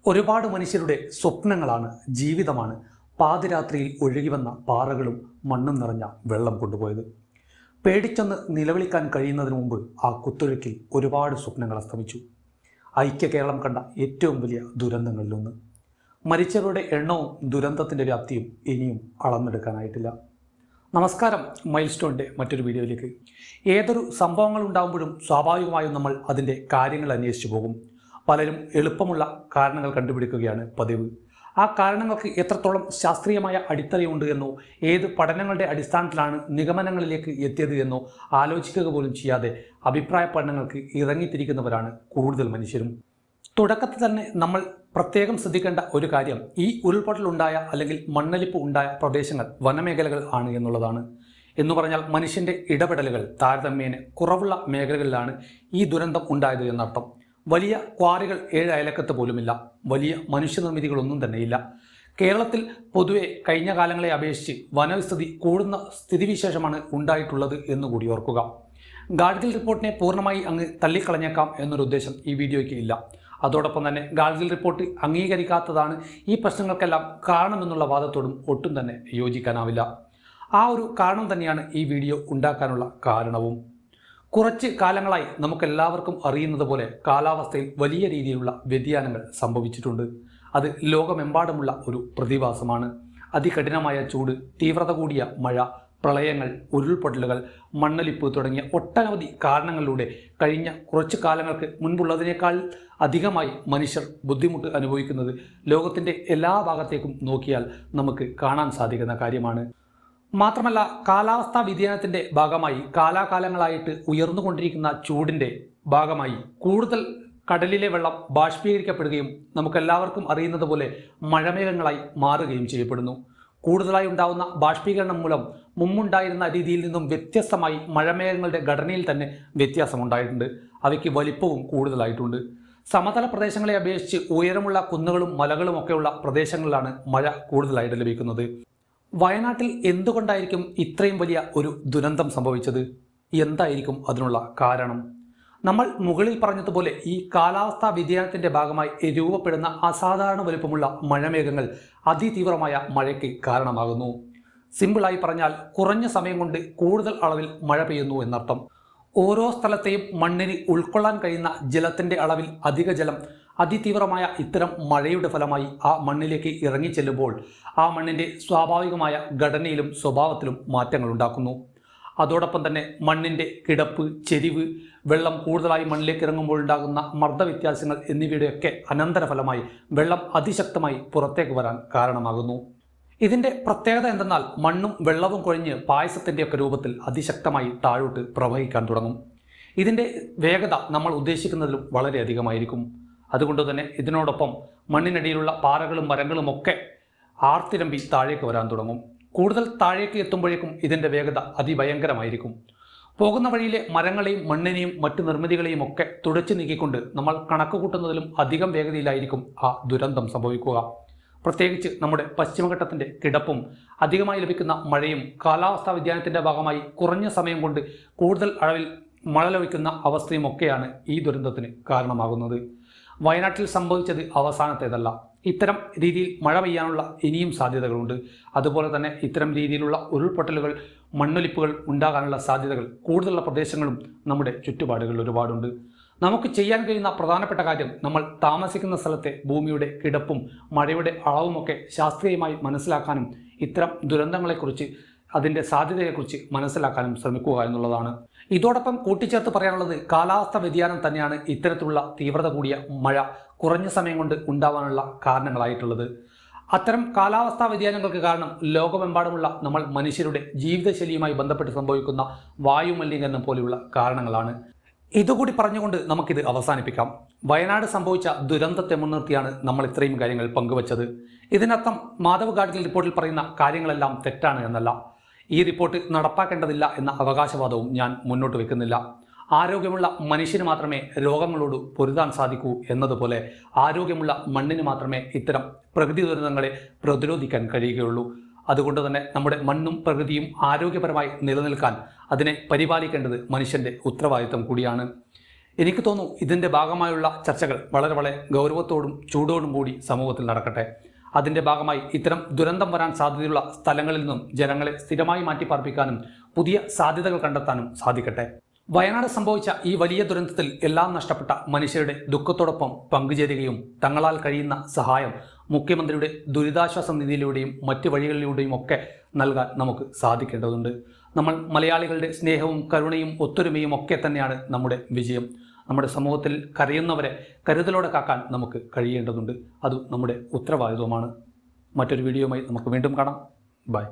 ഒരുപാട് മനുഷ്യരുടെ സ്വപ്നങ്ങളാണ്, ജീവിതമാണ് പാതിരാത്രിയിൽ ഒഴുകിവന്ന പാറകളും മണ്ണും നിറഞ്ഞ വെള്ളം കൊണ്ടുപോയത്. പേടിച്ചൊന്ന് നിലവിളിക്കാൻ കഴിയുന്നതിന് മുമ്പ് ആ കുത്തൊഴുക്കിൽ ഒരുപാട് സ്വപ്നങ്ങൾ അസ്തമിച്ചു. ഐക്യ കേരളം കണ്ട ഏറ്റവും വലിയ ദുരന്തങ്ങളിലൊന്ന്. മരിച്ചവരുടെ എണ്ണവും ദുരന്തത്തിൻ്റെ വ്യാപ്തിയും ഇനിയും അളന്നെടുക്കാനായിട്ടില്ല. നമസ്കാരം, മൈൽ സ്റ്റോണിൻ്റെ മറ്റൊരു വീഡിയോയിലേക്ക്. ഏതൊരു സംഭവങ്ങൾ ഉണ്ടാകുമ്പോഴും സ്വാഭാവികമായും നമ്മൾ അതിൻ്റെ കാര്യങ്ങൾ അന്വേഷിച്ചു പോകും. പലരും എളുപ്പമുള്ള കാരണങ്ങൾ കണ്ടുപിടിക്കുകയാണ് പതിവ്. ആ കാരണങ്ങൾക്ക് എത്രത്തോളം ശാസ്ത്രീയമായ അടിത്തറയുണ്ട് എന്നോ ഏത് പഠനങ്ങളുടെ അടിസ്ഥാനത്തിലാണ് നിഗമനങ്ങളിലേക്ക് എത്തിയത് എന്നോ ആലോചിക്കുക പോലും ചെയ്യാതെ അഭിപ്രായ പഠനങ്ങൾക്ക് ഇറങ്ങിത്തിരിക്കുന്നവരാണ് കൂടുതൽ മനുഷ്യരും. തുടക്കത്തിൽ തന്നെ നമ്മൾ പ്രത്യേകം ശ്രദ്ധിക്കേണ്ട ഒരു കാര്യം ഈ ഉരുൾപൊട്ടലുണ്ടായ അല്ലെങ്കിൽ മണ്ണൊലിപ്പ് ഉണ്ടായ പ്രദേശങ്ങൾ വനമേഖലകൾ ആണ് എന്നുള്ളതാണ്. എന്ന് പറഞ്ഞാൽ മനുഷ്യൻ്റെ ഇടപെടലുകൾ താരതമ്യേന കുറവുള്ള മേഖലകളിലാണ് ഈ ദുരന്തം ഉണ്ടായത് എന്നർത്ഥം. വലിയ ക്വാറികൾ 7 അയലക്കത്ത് പോലുമില്ല. വലിയ മനുഷ്യനിർമ്മിതികളൊന്നും തന്നെയില്ല. കേരളത്തിൽ പൊതുവെ കഴിഞ്ഞ കാലങ്ങളെ അപേക്ഷിച്ച് വനവിസ്തൃതി കൂടുന്ന സ്ഥിതിവിശേഷമാണ് ഉണ്ടായിട്ടുള്ളത് എന്നുകൂടി ഓർക്കുക. ഗാഡ്ഗിൽ റിപ്പോർട്ടിനെ പൂർണ്ണമായി അങ്ങ് തള്ളിക്കളഞ്ഞേക്കാം എന്നൊരു ഉദ്ദേശം ഈ വീഡിയോയ്ക്ക് ഇല്ല. അതോടൊപ്പം തന്നെ ഗാഡ്ഗിൽ റിപ്പോർട്ട് അംഗീകരിക്കാത്തതാണ് ഈ പ്രശ്നങ്ങൾക്കെല്ലാം കാരണമെന്നുള്ള വാദത്തോടും ഒട്ടും തന്നെ യോജിക്കാനാവില്ല. ആ ഒരു കാരണം തന്നെയാണ് ഈ വീഡിയോ ഉണ്ടാക്കാനുള്ള കാരണവും. കുറച്ച് കാലങ്ങളായി നമുക്കെല്ലാവർക്കും അറിയുന്നത് പോലെ കാലാവസ്ഥയിൽ വലിയ രീതിയിലുള്ള വ്യതിയാനങ്ങൾ സംഭവിച്ചിട്ടുണ്ട്. അത് ലോകമെമ്പാടുമുള്ള ഒരു പ്രതിഭാസമാണ്. അതികഠിനമായ ചൂട്, തീവ്രത കൂടിയ മഴ, പ്രളയങ്ങൾ, ഉരുൾപൊട്ടലുകൾ, മണ്ണൊലിപ്പ് തുടങ്ങിയ ഒട്ടനവധി കാരണങ്ങളിലൂടെ കഴിഞ്ഞ കുറച്ച് കാലങ്ങൾക്ക് മുൻപുള്ളതിനേക്കാൾ അധികമായി മനുഷ്യർ ബുദ്ധിമുട്ട് അനുഭവിക്കുന്നത് ലോകത്തിൻ്റെ എല്ലാ ഭാഗത്തേക്കും നോക്കിയാൽ നമുക്ക് കാണാൻ സാധിക്കുന്ന കാര്യമാണ്. മാത്രമല്ല, കാലാവസ്ഥാ വ്യതിയാനത്തിൻ്റെ ഭാഗമായി കാലാകാലങ്ങളായിട്ട് ഉയർന്നുകൊണ്ടിരിക്കുന്ന ചൂടിൻ്റെ ഭാഗമായി കൂടുതൽ കടലിലെ വെള്ളം ബാഷ്പീകരിക്കപ്പെടുകയും നമുക്കെല്ലാവർക്കും അറിയുന്നത് പോലെ മഴമേഘങ്ങളായി മാറുകയും ചെയ്യപ്പെടുന്നു. കൂടുതലായി ഉണ്ടാകുന്ന ബാഷ്പീകരണം മൂലം മുമ്പുണ്ടായിരുന്ന രീതിയിൽ നിന്നും വ്യത്യസ്തമായി മഴമേഘങ്ങളുടെ ഘടനയിൽ തന്നെ വ്യത്യാസമുണ്ടായിട്ടുണ്ട്. അവയ്ക്ക് വലിപ്പവും കൂടുതലായിട്ടുണ്ട്. സമതല പ്രദേശങ്ങളെ അപേക്ഷിച്ച് ഉയരമുള്ള കുന്നുകളും മലകളും ഒക്കെയുള്ള പ്രദേശങ്ങളിലാണ് മഴ കൂടുതലായിട്ട് ലഭിക്കുന്നത്. വയനാട്ടിൽ എന്തുകൊണ്ടായിരിക്കും ഇത്രയും വലിയ ഒരു ദുരന്തം സംഭവിച്ചത്? എന്തായിരിക്കും അതിനുള്ള കാരണം? നമ്മൾ മുകളിൽ പറഞ്ഞതുപോലെ ഈ കാലാവസ്ഥാ വ്യതിയാനത്തിൻ്റെ ഭാഗമായി രൂപപ്പെടുന്ന അസാധാരണ വലുപ്പമുള്ള മഴമേഘങ്ങൾ അതിതീവ്രമായ മഴയ്ക്ക് കാരണമാകുന്നു. സിമ്പിളായി പറഞ്ഞാൽ കുറഞ്ഞ സമയം കൊണ്ട് കൂടുതൽ അളവിൽ മഴ പെയ്യുന്നു എന്നർത്ഥം. ഓരോ സ്ഥലത്തെയും മണ്ണിന് ഉൾക്കൊള്ളാൻ കഴിയുന്ന ജലത്തിൻ്റെ അളവിൽ അധിക ജലം അതിതീവ്രമായ ഇത്തരം മഴയുടെ ഫലമായി ആ മണ്ണിലേക്ക് ഇറങ്ങിച്ചെല്ലുമ്പോൾ ആ മണ്ണിൻ്റെ സ്വാഭാവികമായ ഘടനയിലും സ്വഭാവത്തിലും മാറ്റങ്ങൾ ഉണ്ടാക്കുന്നു. അതോടൊപ്പം തന്നെ മണ്ണിൻ്റെ കിടപ്പ്, ചെരിവ്, വെള്ളം കൂടുതലായി മണ്ണിലേക്ക് ഇറങ്ങുമ്പോൾ ഉണ്ടാകുന്ന മർദ്ദവ്യത്യാസങ്ങൾ എന്നിവയുടെയൊക്കെ അനന്തരഫലമായി വെള്ളം അതിശക്തമായി പുറത്തേക്ക് വരാൻ കാരണമാകുന്നു. ഇതിൻ്റെ പ്രത്യേകത എന്തെന്നാൽ മണ്ണും വെള്ളവും കുഴഞ്ഞ് പായസത്തിൻ്റെയൊക്കെ രൂപത്തിൽ അതിശക്തമായി താഴോട്ട് പ്രവഹിക്കാൻ തുടങ്ങും. ഇതിൻ്റെ വേഗത നമ്മൾ ഉദ്ദേശിക്കുന്നതിലും വളരെയധികമായിരിക്കും. അതുകൊണ്ട് തന്നെ ഇതിനോടൊപ്പം മണ്ണിനടിയിലുള്ള പാറകളും മരങ്ങളും ഒക്കെ ആർത്തിരമ്പി താഴേക്ക് വരാൻ തുടങ്ങും. കൂടുതൽ താഴേക്ക് എത്തുമ്പോഴേക്കും ഇതിൻ്റെ വേഗത അതിഭയങ്കരമായിരിക്കും. പോകുന്ന വഴിയിലെ മരങ്ങളെയും മണ്ണിനെയും മറ്റു നിർമ്മിതികളെയും ഒക്കെ തുടച്ചു നീക്കിക്കൊണ്ട് നമ്മൾ കണക്ക് കൂട്ടുന്നതിലും അധികം വേഗതയിലായിരിക്കും ആ ദുരന്തം സംഭവിക്കുക. പ്രത്യേകിച്ച് നമ്മുടെ പശ്ചിമഘട്ടത്തിൻ്റെ കിടപ്പും അധികമായി ലഭിക്കുന്ന മഴയും കാലാവസ്ഥാ വ്യതിയാനത്തിൻ്റെ ഭാഗമായി കുറഞ്ഞ സമയം കൊണ്ട് കൂടുതൽ അളവിൽ മഴ ലഭിക്കുന്ന അവസ്ഥയും ഒക്കെയാണ് ഈ ദുരന്തത്തിന് കാരണമാകുന്നത്. വയനാട്ടിൽ സംഭവിച്ചത് അവസാനത്തേതല്ല. ഇത്തരം രീതിയിൽ മഴ പെയ്യാനുള്ള ഇനിയും സാധ്യതകളുണ്ട്. അതുപോലെ തന്നെ ഇത്തരം രീതിയിലുള്ള ഉരുൾപൊട്ടലുകൾ, മണ്ണൊലിപ്പുകൾ ഉണ്ടാകാനുള്ള സാധ്യതകൾ കൂടുതലുള്ള പ്രദേശങ്ങളും നമ്മുടെ ചുറ്റുപാടുകളിൽ ഒരുപാടുണ്ട്. നമുക്ക് ചെയ്യാൻ കഴിയുന്ന പ്രധാനപ്പെട്ട കാര്യം നമ്മൾ താമസിക്കുന്ന സ്ഥലത്തെ ഭൂമിയുടെ കിടപ്പും മഴയുടെ അളവുമൊക്കെ ശാസ്ത്രീയമായി മനസ്സിലാക്കാനും ഇത്തരം ദുരന്തങ്ങളെക്കുറിച്ച് അതിൻ്റെ സാധ്യതയെക്കുറിച്ച് മനസ്സിലാക്കാനും ശ്രമിക്കുക എന്നുള്ളതാണ്. ഇതോടൊപ്പം കൂട്ടിച്ചേർത്ത് പറയാനുള്ളത് കാലാവസ്ഥാ വ്യതിയാനം തന്നെയാണ് ഇത്തരത്തിലുള്ള തീവ്രത കൂടിയ മഴ കുറഞ്ഞ സമയം കൊണ്ട് ഉണ്ടാവാനുള്ള കാരണങ്ങളായിട്ടുള്ളത്. അത്തരം കാലാവസ്ഥാ വ്യതിയാനങ്ങൾക്ക് കാരണം ലോകമെമ്പാടുമുള്ള നമ്മൾ മനുഷ്യരുടെ ജീവിതശൈലിയുമായി ബന്ധപ്പെട്ട് സംഭവിക്കുന്ന വായുമലിനീകരണം പോലെയുള്ള കാരണങ്ങളാണ്. ഇതുകൂടി പറഞ്ഞുകൊണ്ട് നമുക്കിത് അവസാനിപ്പിക്കാം. വയനാട് സംഭവിച്ച ദുരന്തത്തെ മുൻനിർത്തിയാണ് നമ്മൾ ഇത്രയും കാര്യങ്ങൾ പങ്കുവച്ചത്. ഇതിനർത്ഥം മാധവ് ഗാഡ്ഗിൽ റിപ്പോർട്ടിൽ പറയുന്ന കാര്യങ്ങളെല്ലാം തെറ്റാണ് എന്നല്ല. ഈ റിപ്പോർട്ട് നടപ്പാക്കേണ്ടതില്ല എന്ന അവകാശവാദവും ഞാൻ മുന്നോട്ട് വെക്കുന്നില്ല. ആരോഗ്യമുള്ള മനുഷ്യന് മാത്രമേ രോഗങ്ങളോട് പൊരുതാൻ സാധിക്കൂ എന്നതുപോലെ ആരോഗ്യമുള്ള മണ്ണിന് മാത്രമേ ഇത്തരം പ്രകൃതി ദുരന്തങ്ങളെ പ്രതിരോധിക്കാൻ കഴിയുകയുള്ളൂ. അതുകൊണ്ട് തന്നെ നമ്മുടെ മണ്ണും പ്രകൃതിയും ആരോഗ്യപരമായി നിലനിൽക്കാൻ അതിനെ പരിപാലിക്കേണ്ടത് മനുഷ്യൻ്റെ ഉത്തരവാദിത്തം കൂടിയാണ്. എനിക്ക് തോന്നുന്നു ഇതിൻ്റെ ഭാഗമായുള്ള ചർച്ചകൾ വളരെ ഗൗരവത്തോടും ചൂടോടും കൂടി സമൂഹത്തിൽ നടക്കട്ടെ. അതിൻ്റെ ഭാഗമായി ഇത്തരം ദുരന്തം വരാൻ സാധ്യതയുള്ള സ്ഥലങ്ങളിൽ നിന്നും ജനങ്ങളെ സ്ഥിരമായി മാറ്റിപ്പാർപ്പിക്കാനും പുതിയ സാധ്യതകൾ കണ്ടെത്താനും സാധിക്കട്ടെ. വയനാട് സംഭവിച്ച ഈ വലിയ ദുരന്തത്തിൽ എല്ലാം നഷ്ടപ്പെട്ട മനുഷ്യരുടെ ദുഃഖത്തോടൊപ്പം പങ്കുചേരുകയും തങ്ങളാൽ കഴിയുന്ന സഹായം മുഖ്യമന്ത്രിയുടെ ദുരിതാശ്വാസ നിധിയിലൂടെയും മറ്റ് വഴികളിലൂടെയും ഒക്കെ നൽകാൻ നമുക്ക് സാധിക്കേണ്ടതുണ്ട്. നമ്മൾ മലയാളികളുടെ സ്നേഹവും കരുണയും ഒത്തൊരുമയും ഒക്കെ തന്നെയാണ് നമ്മുടെ വിജയം. നമ്മുടെ സമൂഹത്തിൽ കരയുന്നവരെ കരുതലോടെ കാക്കാൻ നമുക്ക് കഴിയേണ്ടതുണ്ട്. അത് നമ്മുടെ ഉത്തരവാദിത്വമാണ്. മറ്റൊരു വീഡിയോയുമായി നമുക്ക് വീണ്ടും കാണാം. ബൈ.